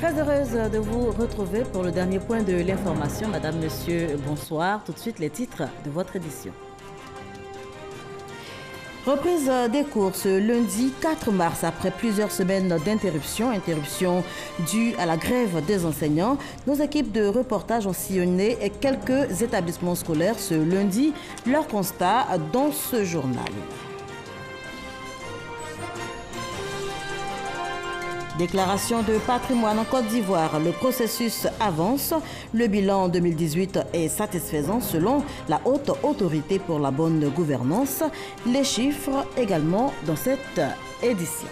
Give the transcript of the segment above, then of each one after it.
Très heureuse de vous retrouver pour le dernier point de l'information. Madame, Monsieur, bonsoir. Tout de suite, les titres de votre édition. Reprise des cours ce lundi 4 mars après plusieurs semaines d'interruption due à la grève des enseignants. Nos équipes de reportage ont sillonné quelques établissements scolaires ce lundi. Leur constat dans ce journal. Déclaration de patrimoine en Côte d'Ivoire. Le processus avance. Le bilan 2018 est satisfaisant selon la haute autorité pour la bonne gouvernance. Les chiffres également dans cette édition.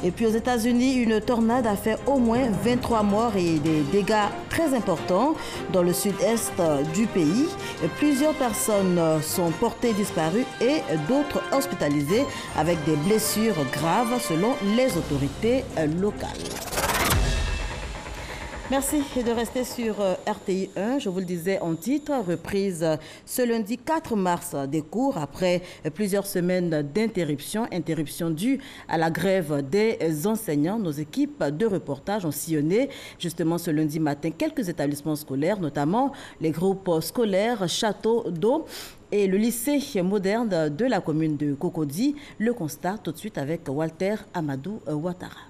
Et puis aux États-Unis, une tornade a fait au moins 23 morts et des dégâts très importants dans le sud-est du pays. Plusieurs personnes sont portées disparues et d'autres hospitalisées avec des blessures graves selon les autorités locales. Merci de rester sur RTI 1. Je vous le disais en titre, reprise ce lundi 4 mars des cours après plusieurs semaines d'interruption due à la grève des enseignants. Nos équipes de reportage ont sillonné justement ce lundi matin quelques établissements scolaires, notamment les groupes scolaires Château d'Eau et le lycée moderne de la commune de Cocody. Le constat tout de suite avec Walter Amadou Ouattara.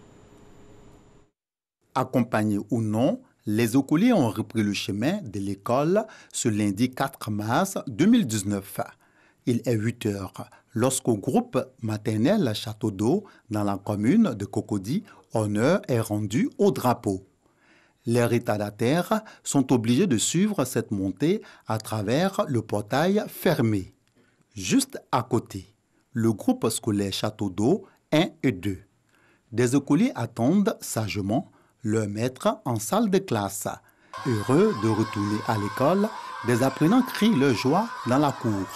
Accompagnés ou non, les écoliers ont repris le chemin de l'école ce lundi 4 mars 2019. Il est 8 heures lorsqu'au groupe maternel Château d'Eau dans la commune de Cocody, honneur est rendu au drapeau. Les retardataires sont obligés de suivre cette montée à travers le portail fermé. Juste à côté, le groupe scolaire Château d'Eau 1 et 2. Des écoliers attendent sagement leur maître en salle de classe. Heureux de retourner à l'école, des apprenants crient leur joie dans la cour.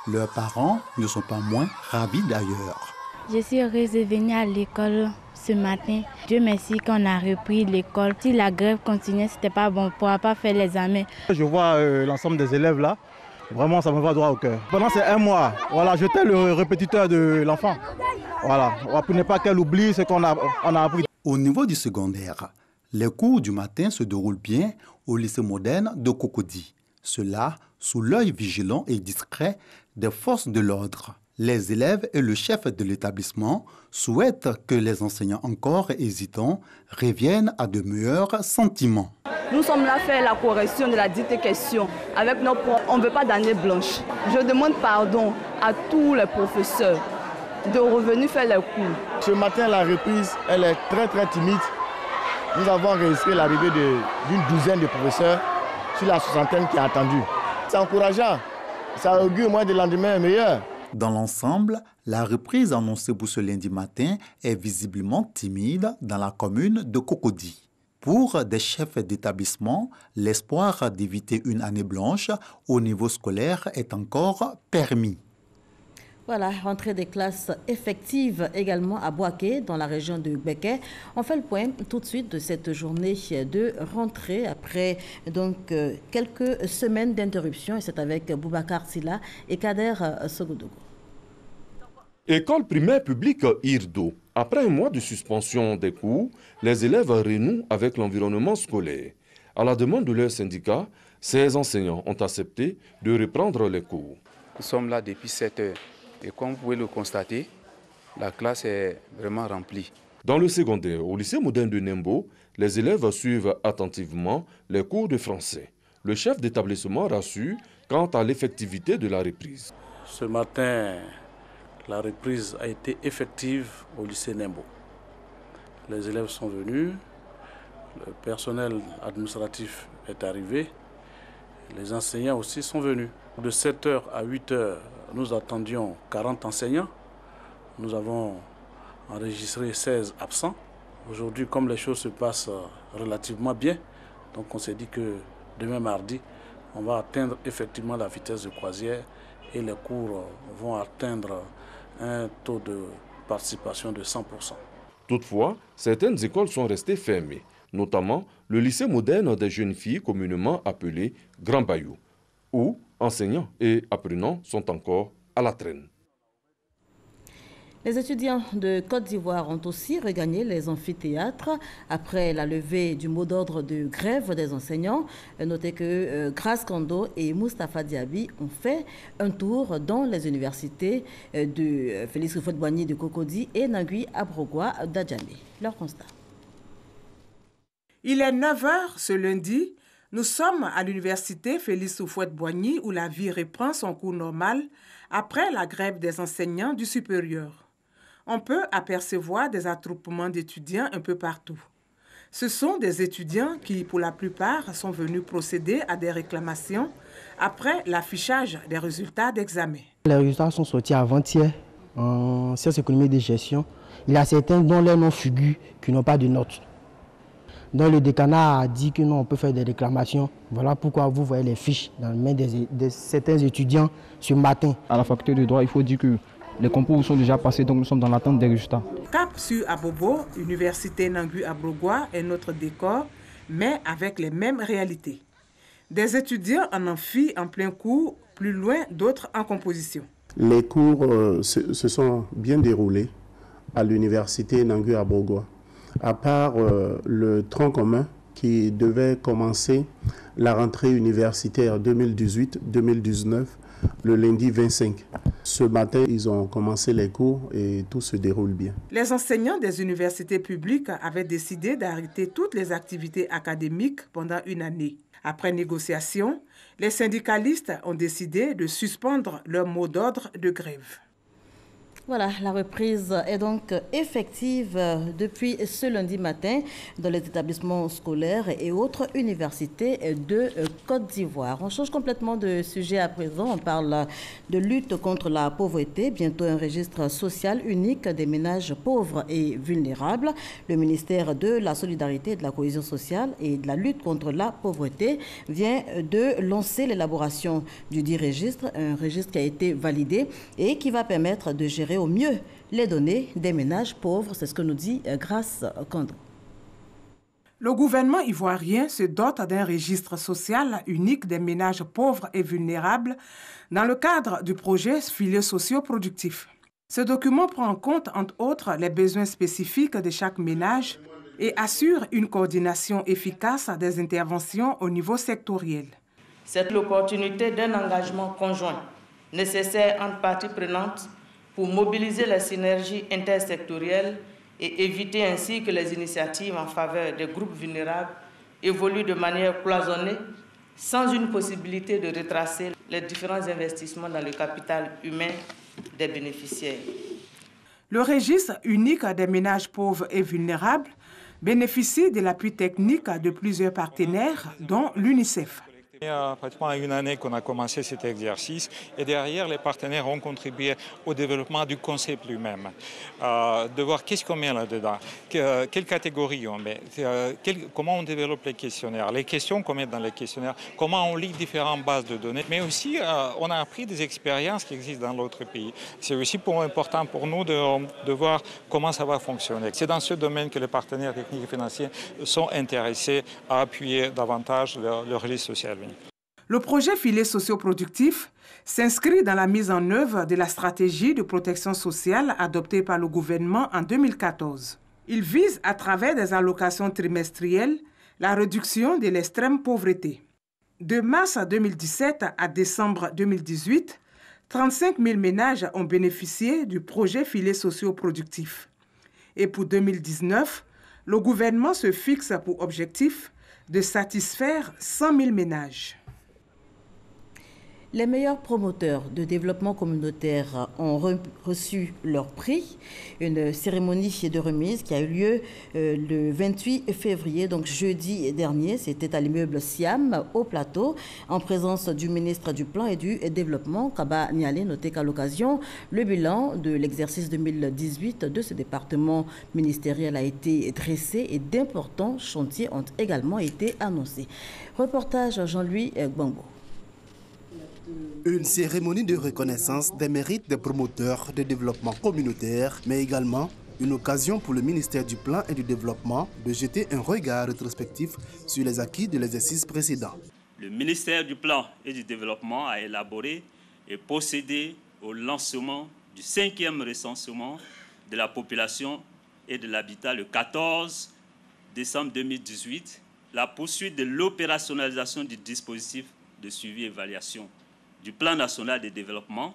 Leurs parents ne sont pas moins ravis d'ailleurs. Je suis heureuse de venir à l'école ce matin. Dieu merci qu'on a repris l'école. Si la grève continuait, c'était pas bon, on ne pourra pas faire l'examen. Je vois l'ensemble des élèves là. Vraiment, ça me va droit au cœur. Pendant ces 1 mois, voilà, j'étais le répétiteur de l'enfant. Voilà, pour ne pas qu'elle oublie ce qu'on a appris. Au niveau du secondaire, les cours du matin se déroulent bien au lycée moderne de Cocody. Cela sous l'œil vigilant et discret des forces de l'ordre. Les élèves et le chef de l'établissement souhaitent que les enseignants encore hésitants reviennent à de meilleurs sentiments. Nous sommes là à faire la correction de la dite question. Avec nos profs, on ne veut pas d'année blanche. Je demande pardon à tous les professeurs de revenir faire les cours. Ce matin, la reprise, elle est très timide. Nous avons enregistré l'arrivée d'une douzaine de professeurs sur la soixantaine qui a attendu. C'est encourageant. Ça augure moins de lendemain meilleur. Dans l'ensemble, la reprise annoncée pour ce lundi matin est visiblement timide dans la commune de Cocody. Pour des chefs d'établissement, l'espoir d'éviter une année blanche au niveau scolaire est encore permis. Voilà, rentrée des classes effectives également à Boaké, dans la région de Béké. On fait le point tout de suite de cette journée de rentrée après donc quelques semaines d'interruption. Et c'est avec Boubacar Silla et Kader Sogodogo. École primaire publique Irdo. Après un mois de suspension des cours, les élèves renouent avec l'environnement scolaire. À la demande de leur syndicat, ces enseignants ont accepté de reprendre les cours. Nous sommes là depuis 7 heures. Et comme vous pouvez le constater, la classe est vraiment remplie. Dans le secondaire, au lycée moderne de Nembo, les élèves suivent attentivement les cours de français. Le chef d'établissement rassure quant à l'effectivité de la reprise. Ce matin, la reprise a été effective au lycée Nembo. Les élèves sont venus, le personnel administratif est arrivé, les enseignants aussi sont venus. De 7h à 8h, nous attendions 40 enseignants. Nous avons enregistré 16 absents. Aujourd'hui, comme les choses se passent relativement bien, donc on s'est dit que demain mardi, on va atteindre effectivement la vitesse de croisière et les cours vont atteindre un taux de participation de 100%. Toutefois, certaines écoles sont restées fermées, notamment le lycée moderne des jeunes filles communément appelé Grand Bayou, où enseignants et apprenants sont encore à la traîne. Les étudiants de Côte d'Ivoire ont aussi regagné les amphithéâtres après la levée du mot d'ordre de grève des enseignants. Notez que Grace Kondo et Moustapha Diaby ont fait un tour dans les universités de Félix Houphouët-Boigny de Cocody et Nangui Abrogwa d'Adjamé. Leur constat. Il est 9 h ce lundi. Nous sommes à l'université Félix Houphouët-Boigny où la vie reprend son cours normal après la grève des enseignants du supérieur. On peut apercevoir des attroupements d'étudiants un peu partout. Ce sont des étudiants qui, pour la plupart, sont venus procéder à des réclamations après l'affichage des résultats d'examen. Les résultats sont sortis avant-hier en sciences économiques de gestion. Il y a certains dont les noms figurent qui n'ont pas de notes. Donc le décanat a dit que non, on peut faire des réclamations. Voilà pourquoi vous voyez les fiches dans les mains de certains étudiants ce matin. À la faculté de droit, il faut dire que les concours sont déjà passés, donc nous sommes dans l'attente des résultats. Cap sur Abobo, Université Nangui Abrogwa est notre décor, mais avec les mêmes réalités. Des étudiants en amphi en plein cours, plus loin d'autres en composition. Les cours se sont bien déroulés à l'Université Nangui Abrogwa. À part le tronc commun qui devait commencer la rentrée universitaire 2018-2019 le lundi 25. Ce matin, ils ont commencé les cours et tout se déroule bien. Les enseignants des universités publiques avaient décidé d'arrêter toutes les activités académiques pendant une année. Après négociation, les syndicalistes ont décidé de suspendre leur mot d'ordre de grève. Voilà, la reprise est donc effective depuis ce lundi matin dans les établissements scolaires et autres universités de Côte d'Ivoire. On change complètement de sujet à présent. On parle de lutte contre la pauvreté. Bientôt un registre social unique des ménages pauvres et vulnérables. Le ministère de la Solidarité, de la Cohésion sociale et de la lutte contre la pauvreté vient de lancer l'élaboration du dit registre. Un registre qui a été validé et qui va permettre de gérer au mieux les données des ménages pauvres. C'est ce que nous dit Grace Kondo. Le gouvernement ivoirien se dote d'un registre social unique des ménages pauvres et vulnérables dans le cadre du projet Filets sociaux productifs. Ce document prend en compte, entre autres, les besoins spécifiques de chaque ménage et assure une coordination efficace des interventions au niveau sectoriel. C'est l'opportunité d'un engagement conjoint nécessaire entre parties prenantes pour mobiliser la synergie intersectorielle et éviter ainsi que les initiatives en faveur des groupes vulnérables évoluent de manière cloisonnée sans une possibilité de retracer les différents investissements dans le capital humain des bénéficiaires. Le registre unique des ménages pauvres et vulnérables bénéficie de l'appui technique de plusieurs partenaires, dont l'UNICEF. Il y a pratiquement une année qu'on a commencé cet exercice et derrière, les partenaires ont contribué au développement du concept lui-même. De voir qu'est-ce qu'on met là-dedans, quelles catégories on met, comment on développe les questionnaires, les questions qu'on met dans les questionnaires, comment on lit différentes bases de données. Mais aussi, on a appris des expériences qui existent dans l'autre pays. C'est aussi important pour nous de voir comment ça va fonctionner. C'est dans ce domaine que les partenaires techniques et financiers sont intéressés à appuyer davantage le registre social. Le projet Filets sociaux productifs s'inscrit dans la mise en œuvre de la stratégie de protection sociale adoptée par le gouvernement en 2014. Il vise, à travers des allocations trimestrielles, la réduction de l'extrême pauvreté. De mars 2017 à décembre 2018, 35 000 ménages ont bénéficié du projet Filets sociaux productifs. Et pour 2019, le gouvernement se fixe pour objectif de satisfaire 100 000 ménages. Les meilleurs promoteurs de développement communautaire ont reçu leur prix. Une cérémonie de remise qui a eu lieu le 28 février, donc jeudi dernier. C'était à l'immeuble Siam, au plateau, en présence du ministre du Plan et du Développement, Kaba Nialé. Notez qu'à l'occasion, le bilan de l'exercice 2018 de ce département ministériel a été dressé et d'importants chantiers ont également été annoncés. Reportage Jean-Louis Gbangbo. Une cérémonie de reconnaissance des mérites des promoteurs de développement communautaire, mais également une occasion pour le ministère du Plan et du Développement de jeter un regard rétrospectif sur les acquis de l'exercice précédent. Le ministère du Plan et du Développement a élaboré et procédé au lancement du 5e recensement de la population et de l'habitat le 14 décembre 2018, la poursuite de l'opérationnalisation du dispositif de suivi et évaluation du Plan national de développement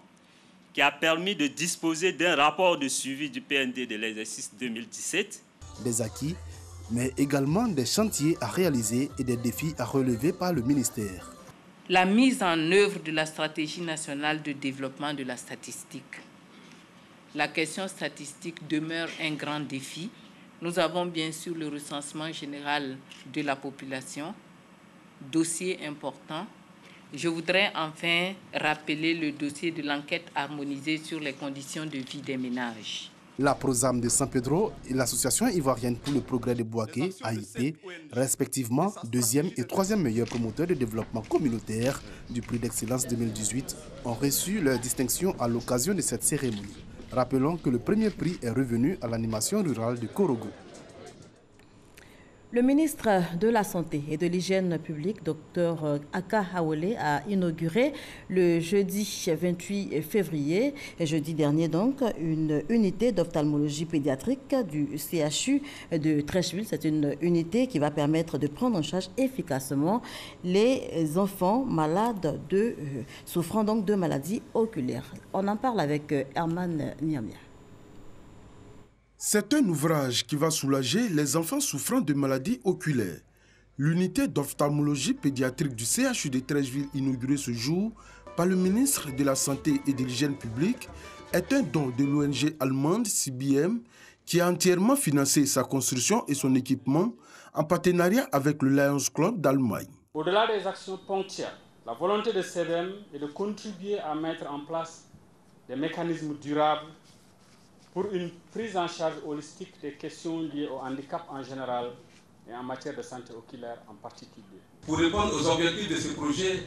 qui a permis de disposer d'un rapport de suivi du PND de l'exercice 2017. Des acquis, mais également des chantiers à réaliser et des défis à relever par le ministère. La mise en œuvre de la stratégie nationale de développement de la statistique. La question statistique demeure un grand défi. Nous avons bien sûr le recensement général de la population, dossier important. Je voudrais enfin rappeler le dossier de l'enquête harmonisée sur les conditions de vie des ménages. La Prosam de San Pedro et l'Association ivoirienne pour le progrès de Bouaké a été respectivement 2e et 3e meilleurs promoteurs de développement communautaire du prix d'excellence 2018 ont reçu leur distinction à l'occasion de cette cérémonie. Rappelons que le premier prix est revenu à l'animation rurale de Korogo. Le ministre de la Santé et de l'Hygiène publique, Dr Aka Awole, a inauguré le jeudi 28 février, et jeudi dernier donc, une unité d'ophtalmologie pédiatrique du CHU de Treichville. C'est une unité qui va permettre de prendre en charge efficacement les enfants malades souffrant donc de maladies oculaires. On en parle avec Herman Niamia. C'est un ouvrage qui va soulager les enfants souffrant de maladies oculaires. L'unité d'ophtalmologie pédiatrique du CHU de Treichville, inaugurée ce jour par le ministre de la Santé et de l'Hygiène publique, est un don de l'ONG allemande CBM qui a entièrement financé sa construction et son équipement en partenariat avec le Lions Club d'Allemagne. Au-delà des actions ponctuelles, la volonté de CBM est de contribuer à mettre en place des mécanismes durables pour une prise en charge holistique des questions liées au handicap en général et en matière de santé oculaire en particulier. Pour répondre aux objectifs de ce projet,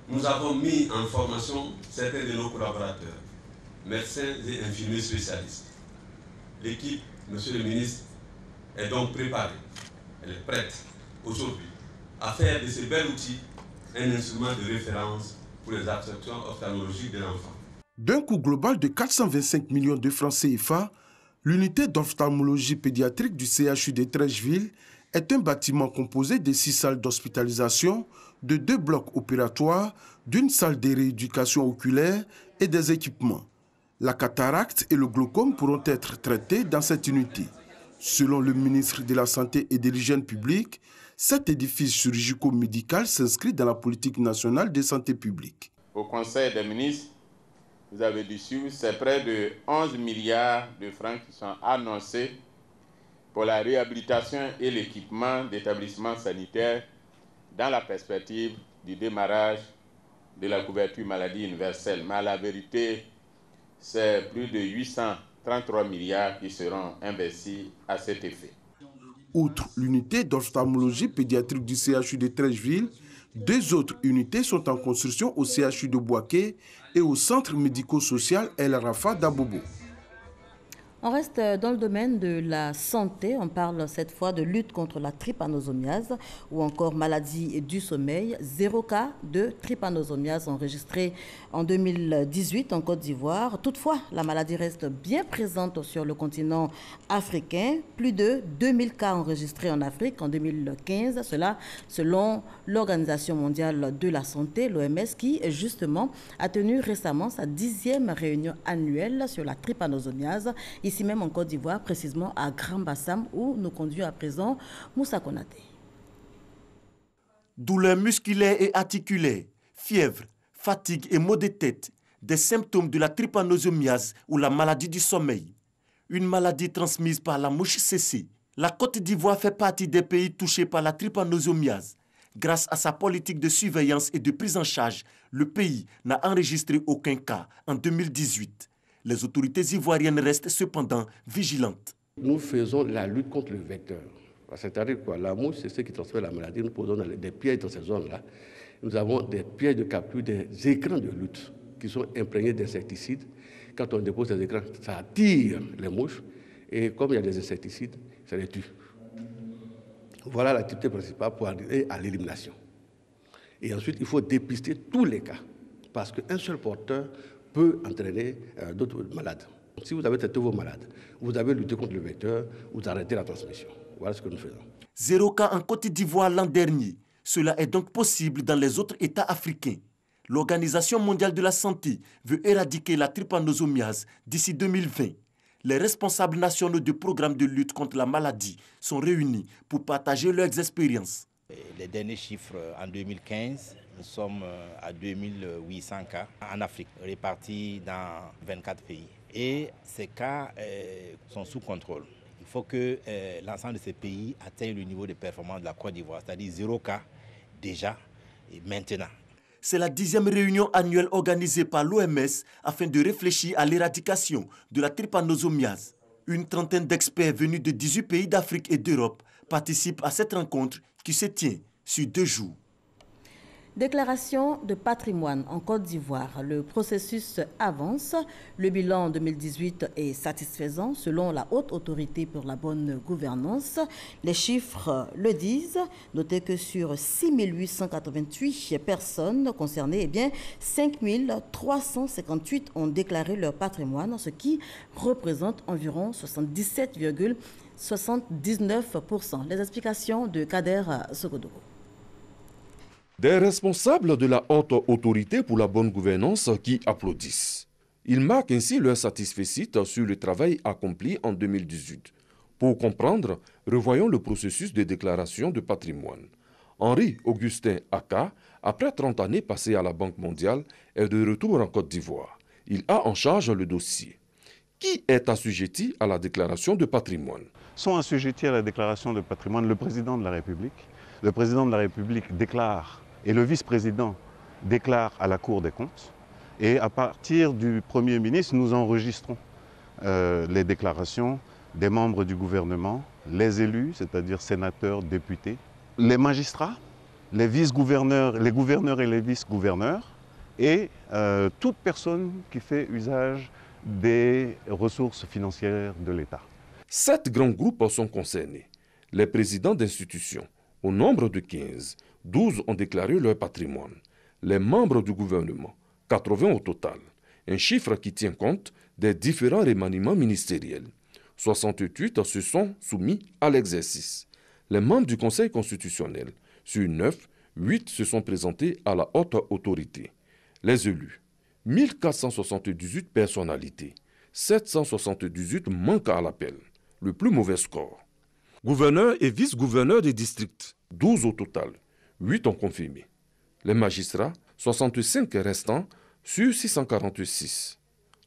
nous avons mis en formation certains de nos collaborateurs, médecins et infirmiers spécialistes. L'équipe, monsieur le ministre, est donc préparée, elle est prête aujourd'hui à faire de ce bel outil un instrument de référence pour les absorptions ophtalmologiques de l'enfant. D'un coût global de 425 millions de francs CFA, l'unité d'ophtalmologie pédiatrique du CHU de Treichville est un bâtiment composé de 6 salles d'hospitalisation, de 2 blocs opératoires, d'une salle de rééducation oculaire et des équipements. La cataracte et le glaucome pourront être traités dans cette unité. Selon le ministre de la Santé et de l'Hygiène publique, cet édifice chirurgico-médical s'inscrit dans la politique nationale de santé publique. Au Conseil des ministres, vous avez dû suivre, c'est près de 11 milliards de francs qui sont annoncés pour la réhabilitation et l'équipement d'établissements sanitaires dans la perspective du démarrage de la couverture maladie universelle. Mais à la vérité, c'est plus de 833 milliards qui seront investis à cet effet. Outre l'unité d'ophtalmologie pédiatrique du CHU de Treichville, 2 autres unités sont en construction au CHU de Bouaké et au centre médico-social El Rafa d'Abobo. On reste dans le domaine de la santé. On parle cette fois de lutte contre la trypanosomiase ou encore maladie du sommeil. 0 cas de trypanosomiase enregistré en 2018 en Côte d'Ivoire. Toutefois, la maladie reste bien présente sur le continent africain. Plus de 2000 cas enregistrés en Afrique en 2015. Cela selon l'Organisation mondiale de la santé, l'OMS, qui justement a tenu récemment sa 10e réunion annuelle sur la trypanosomiase. Ici même en Côte d'Ivoire, précisément à Grand Bassam, où nous conduit à présent Moussa Konaté. Douleurs musculaires et articulaires, fièvre, fatigue et maux de tête, des symptômes de la trypanosomiase ou la maladie du sommeil. Une maladie transmise par la mouche CC. La Côte d'Ivoire fait partie des pays touchés par la trypanosomiase. Grâce à sa politique de surveillance et de prise en charge, le pays n'a enregistré aucun cas en 2018. Les autorités ivoiriennes restent cependant vigilantes. Nous faisons la lutte contre le vecteur. C'est-à-dire quoi? La mouche, c'est ce qui transmet la maladie. Nous posons des pièges dans ces zones-là. Nous avons des pièges de capture, des écrans de lutte qui sont imprégnés d'insecticides. Quand on dépose ces écrans, ça attire les mouches. Et comme il y a des insecticides, ça les tue. Voilà l'activité principale pour arriver à l'élimination. Et ensuite, il faut dépister tous les cas. Parce qu'un seul porteur peut entraîner d'autres malades. Si vous avez traité vos malades, vous avez lutté contre le vecteur, vous arrêtez la transmission. Voilà ce que nous faisons. 0 cas en Côte d'Ivoire l'an dernier. Cela est donc possible dans les autres États africains. L'Organisation mondiale de la santé veut éradiquer la trypanosomiase d'ici 2020. Les responsables nationaux du programme de lutte contre la maladie sont réunis pour partager leurs expériences. Les derniers chiffres en 2015, nous sommes à 2800 cas en Afrique, répartis dans 24 pays. Et ces cas sont sous contrôle. Il faut que l'ensemble de ces pays atteignent le niveau de performance de la Côte d'Ivoire, c'est-à-dire 0 cas déjà et maintenant. C'est la 10e réunion annuelle organisée par l'OMS afin de réfléchir à l'éradication de la trypanosomiase. Une trentaine d'experts venus de 18 pays d'Afrique et d'Europe participent à cette rencontre qui se tient sur 2 jours. Déclaration de patrimoine en Côte d'Ivoire. Le processus avance. Le bilan 2018 est satisfaisant selon la Haute Autorité pour la bonne gouvernance. Les chiffres le disent. Notez que sur 6 888 personnes concernées, 5 358 ont déclaré leur patrimoine, ce qui représente environ 77,79%. Les explications de Kader Sogodoro. Des responsables de la Haute Autorité pour la bonne gouvernance qui applaudissent. Ils marquent ainsi leur satisfecit sur le travail accompli en 2018. Pour comprendre, revoyons le processus de déclaration de patrimoine. Henri-Augustin Aka, après 30 années passées à la Banque mondiale, est de retour en Côte d'Ivoire. Il a en charge le dossier. Qui est assujetti à la déclaration de patrimoine? Sont assujettis à la déclaration de patrimoine le président de la République. Le président de la République déclare et le vice-président déclare à la Cour des comptes. Et à partir du Premier ministre, nous enregistrons les déclarations des membres du gouvernement, les élus, c'est-à-dire sénateurs, députés, les magistrats, les vice-gouverneurs, les gouverneurs et les vice-gouverneurs, et toute personne qui fait usage des ressources financières de l'État. 7 grands groupes sont concernés. Les présidents d'institutions, au nombre de 15, 12 ont déclaré leur patrimoine. Les membres du gouvernement, 80 au total. Un chiffre qui tient compte des différents remaniements ministériels. 68 se sont soumis à l'exercice. Les membres du Conseil constitutionnel, sur 9, 8 se sont présentés à la haute autorité. Les élus, 1478 personnalités, 778 manquent à l'appel. Le plus mauvais score. Gouverneurs et vice-gouverneurs des districts, 12 au total, 8 ont confirmé. Les magistrats, 65 restants sur 646.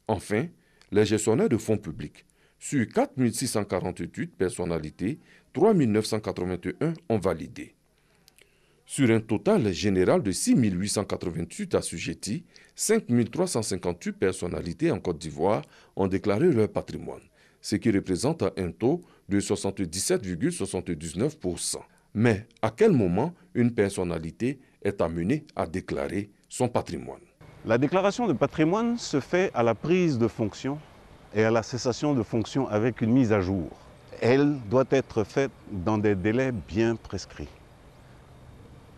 Enfin, les gestionnaires de fonds publics, sur 4648 personnalités, 3981 ont validé. Sur un total général de 6 888 assujettis, 5 358 personnalités en Côte d'Ivoire ont déclaré leur patrimoine, ce qui représente un taux de 77,79%. Mais à quel moment une personnalité est amenée à déclarer son patrimoine? La déclaration de patrimoine se fait à la prise de fonction et à la cessation de fonction avec une mise à jour. Elle doit être faite dans des délais bien prescrits.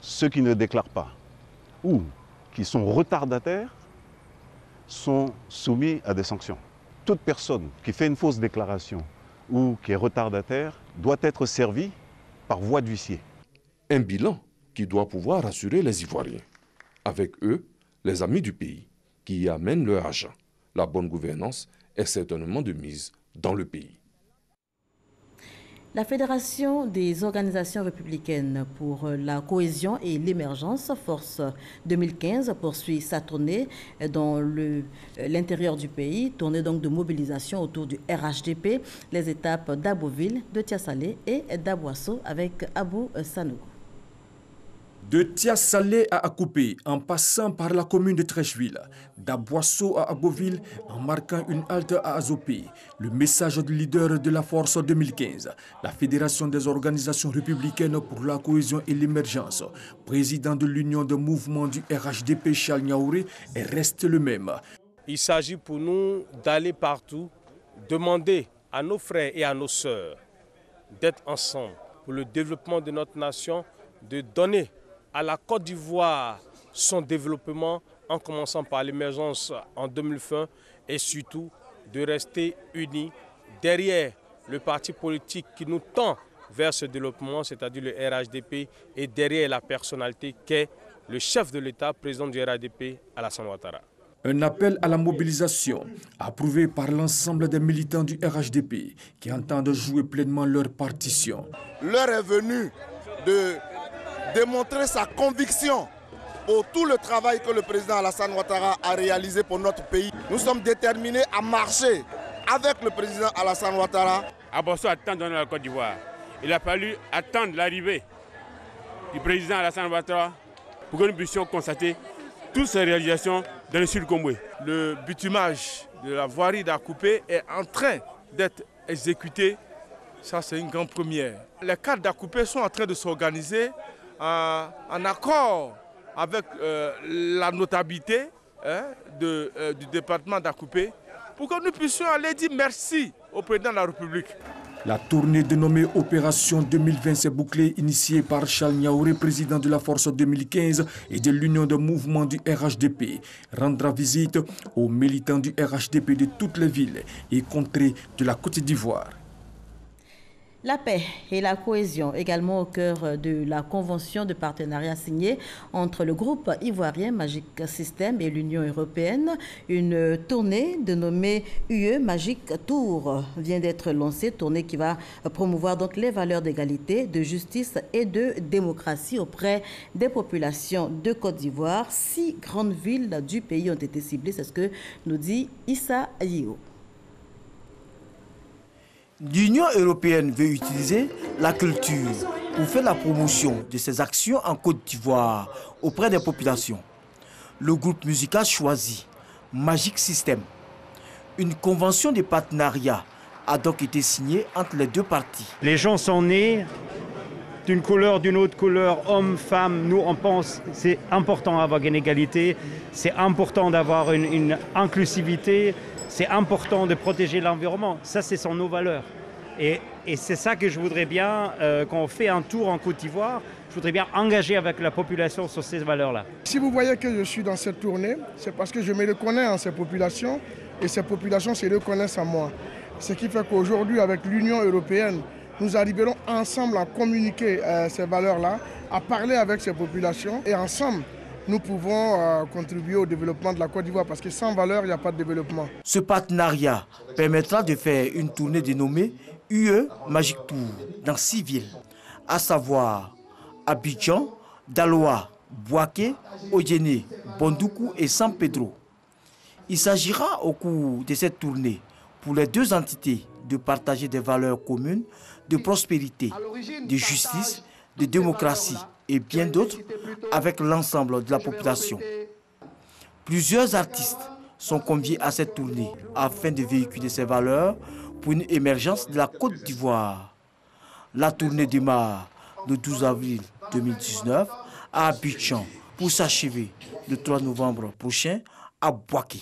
Ceux qui ne déclarent pas ou qui sont retardataires sont soumis à des sanctions. Toute personne qui fait une fausse déclaration ou qui est retardataire doit être servie par voie d'huissier. Un bilan qui doit pouvoir rassurer les Ivoiriens. Avec eux, les amis du pays qui y amènent leur argent. La bonne gouvernance est certainement de mise dans le pays. La Fédération des organisations républicaines pour la cohésion et l'émergence, Force 2015, poursuit sa tournée dans l'intérieur du pays, tournée donc de mobilisation autour du RHDP, les étapes d'Aboville, de Tiassalé et d'Aboasso avec Abou Sanogo. De Tiassalé à Akopé, en passant par la commune de Trècheville, d'Aboasso à Aboville, en marquant une halte à Azopé, le message du leader de la Force 2015, la Fédération des organisations républicaines pour la cohésion et l'émergence, président de l'Union de mouvement du RHDP Charles Niaouré, reste le même. Il s'agit pour nous d'aller partout, demander à nos frères et à nos sœurs d'être ensemble pour le développement de notre nation, de donner à la Côte d'Ivoire son développement en commençant par l'émergence en 2020 et surtout de rester unis derrière le parti politique qui nous tend vers ce développement, c'est-à-dire le RHDP, et derrière la personnalité qu'est le chef de l'État, président du RHDP, Alassane Ouattara. Un appel à la mobilisation approuvé par l'ensemble des militants du RHDP qui entendent jouer pleinement leur partition. L'heure est venue de démontrer sa conviction pour tout le travail que le président Alassane Ouattara a réalisé pour notre pays. Nous sommes déterminés à marcher avec le président Alassane Ouattara. Abosso attend dans la Côte d'Ivoire. Il a fallu attendre l'arrivée du président Alassane Ouattara pour que nous puissions constater toutes ces réalisations dans le sud Congo. Le bitumage de la voirie d'Akoupé est en train d'être exécuté. Ça, c'est une grande première. Les cadres d'Akoupé sont en train de s'organiser en accord avec la notabilité du département d'Akoupé pour que nous puissions aller dire merci au président de la République. La tournée dénommée Opération 2020 s'est bouclée, initiée par Charles Niaouré, président de la Force 2015 et de l'Union de mouvements du RHDP. Rendra visite aux militants du RHDP de toutes les villes et contrées de la Côte d'Ivoire. La paix et la cohésion, également au cœur de la convention de partenariat signée entre le groupe ivoirien Magic System et l'Union européenne. Une tournée dénommée UE Magic Tour vient d'être lancée, tournée qui va promouvoir donc les valeurs d'égalité, de justice et de démocratie auprès des populations de Côte d'Ivoire. 6 grandes villes du pays ont été ciblées, c'est ce que nous dit Issa Ayio. L'Union européenne veut utiliser la culture pour faire la promotion de ses actions en Côte d'Ivoire auprès des populations. Le groupe musical choisi, Magic System. Une convention de partenariat a donc été signée entre les deux parties. Les gens sont nés d'une couleur, d'une autre couleur, hommes, femmes. Nous, on pense que c'est important d'avoir une égalité, c'est important d'avoir une inclusivité. C'est important de protéger l'environnement. Ça, ce sont nos valeurs. Et c'est ça que je voudrais bien, quand on fait un tour en Côte d'Ivoire, je voudrais bien engager avec la population sur ces valeurs-là. Si vous voyez que je suis dans cette tournée, c'est parce que je me reconnais en ces populations et ces populations se reconnaissent en moi. Ce qui fait qu'aujourd'hui, avec l'Union européenne, nous arriverons ensemble à communiquer ces valeurs-là, à parler avec ces populations et ensemble, nous pouvons contribuer au développement de la Côte d'Ivoire parce que sans valeur, il n'y a pas de développement. Ce partenariat permettra de faire une tournée dénommée UE Magic Tour dans 6 villes, à savoir Abidjan, Daloa, Bouaké, Odjéné, Bondoukou et San Pedro. Il s'agira au cours de cette tournée pour les deux entités de partager des valeurs communes de prospérité, de justice, de démocratie et bien d'autres avec l'ensemble de la population. Plusieurs artistes sont conviés à cette tournée afin de véhiculer ces valeurs pour une émergence de la Côte d'Ivoire. La tournée démarre le 12 avril 2019 à Abidjan pour s'achever le 3 novembre prochain à Bouaké.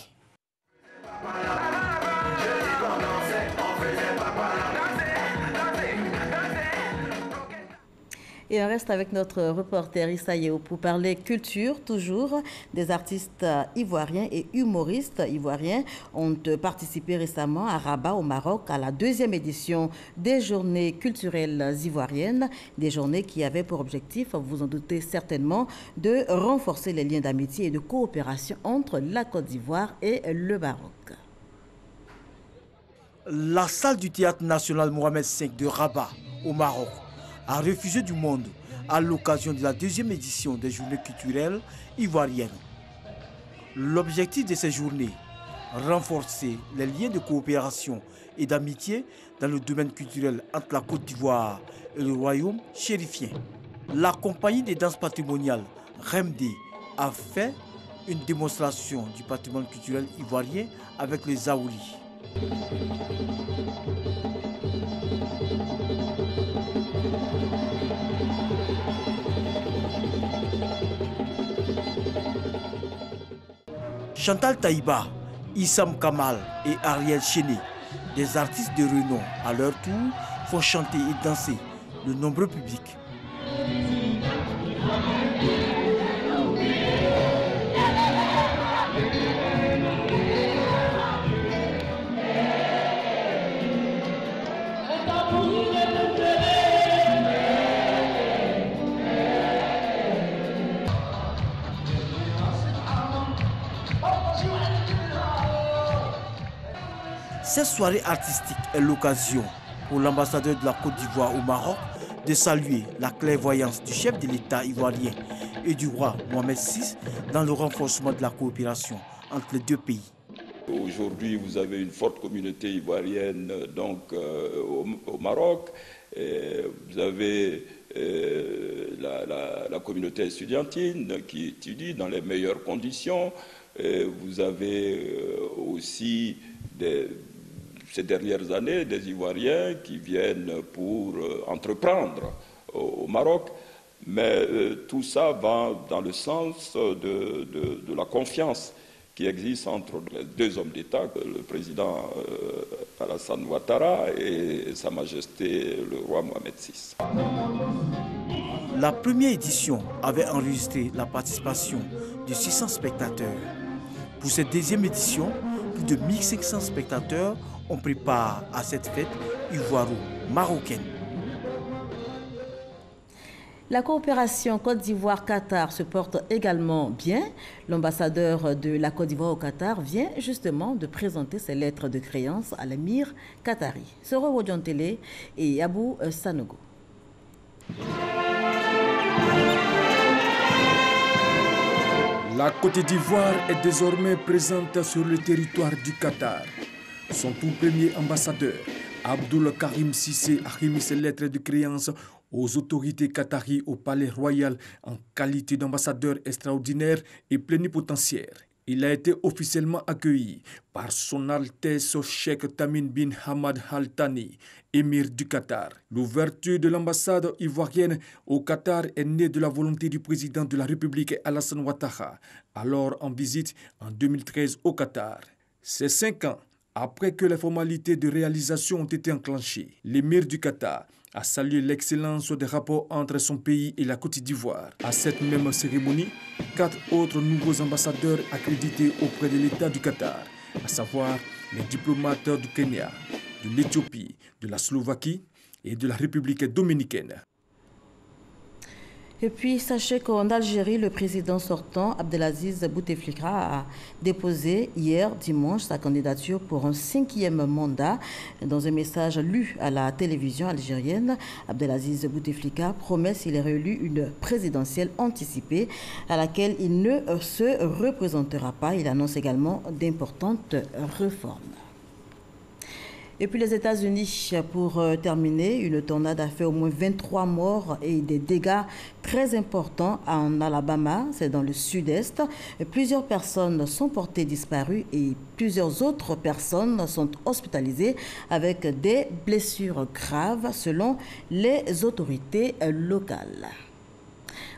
Et on reste avec notre reporter Issa Yeo pour parler culture, toujours. Des artistes ivoiriens et humoristes ivoiriens ont participé récemment à Rabat, au Maroc, à la 2e édition des Journées culturelles ivoiriennes. Des journées qui avaient pour objectif, vous en doutez certainement, de renforcer les liens d'amitié et de coopération entre la Côte d'Ivoire et le Maroc. La salle du Théâtre national Mohamed V de Rabat, au Maroc, a refusé du monde à l'occasion de la 2e édition des Journées culturelles ivoiriennes. L'objectif de ces journées, renforcer les liens de coopération et d'amitié dans le domaine culturel entre la Côte d'Ivoire et le royaume chérifien. La compagnie des danses patrimoniales Remdé a fait une démonstration du patrimoine culturel ivoirien avec les Zaoulis. Chantal Taïba, Issam Kamal et Ariel Chéné, des artistes de renom, à leur tour, font chanter et danser de nombreux publics. Cette soirée artistique est l'occasion pour l'ambassadeur de la Côte d'Ivoire au Maroc de saluer la clairvoyance du chef de l'État ivoirien et du roi Mohamed VI dans le renforcement de la coopération entre les deux pays. Aujourd'hui, vous avez une forte communauté ivoirienne donc, au Maroc. Vous avez la communauté estudiantine qui étudie dans les meilleures conditions. Vous avez aussi ces dernières années des Ivoiriens qui viennent pour entreprendre au Maroc. Mais tout ça va dans le sens de la confiance qui existe entre les deux hommes d'État, le président Alassane Ouattara et Sa Majesté le roi Mohamed VI. La première édition avait enregistré la participation de 600 spectateurs. Pour cette deuxième édition, plus de 1500 spectateurs ont pris part à cette fête ivoiro-marocaine. La coopération Côte d'Ivoire-Qatar se porte également bien. L'ambassadeur de la Côte d'Ivoire au Qatar vient justement de présenter ses lettres de créance à l'émir qatari, Soro Wodjontele et Abou Sanogo. La Côte d'Ivoire est désormais présente sur le territoire du Qatar. Son tout premier ambassadeur, Abdoul Karim Cissé, a remis ses lettres de créance aux autorités qataries au Palais Royal en qualité d'ambassadeur extraordinaire et plénipotentiaire. Il a été officiellement accueilli par son Altesse Cheikh Tamim bin Hamad Al Thani, émir du Qatar. L'ouverture de l'ambassade ivoirienne au Qatar est née de la volonté du président de la République Alassane Ouattara, alors en visite en 2013 au Qatar. C'est 5 ans après que les formalités de réalisation ont été enclenchées. L'émir du Qatar a salué l'excellence des rapports entre son pays et la Côte d'Ivoire. À cette même cérémonie, 4 autres nouveaux ambassadeurs accrédités auprès de l'État du Qatar, à savoir les diplomates du Kenya, de l'Éthiopie, de la Slovaquie et de la République dominicaine. Et puis, sachez qu'en Algérie, le président sortant, Abdelaziz Bouteflika, a déposé hier, dimanche, sa candidature pour un 5e mandat. Dans un message lu à la télévision algérienne, Abdelaziz Bouteflika promet, s'il est réélu, une présidentielle anticipée à laquelle il ne se représentera pas. Il annonce également d'importantes réformes. Et puis les États-Unis, pour terminer, une tornade a fait au moins 23 morts et des dégâts très importants en Alabama, c'est dans le sud-est. Plusieurs personnes sont portées disparues et plusieurs autres personnes sont hospitalisées avec des blessures graves selon les autorités locales.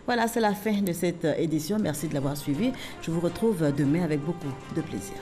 Voilà, c'est la fin de cette édition. Merci de l'avoir suivi. Je vous retrouve demain avec beaucoup de plaisir.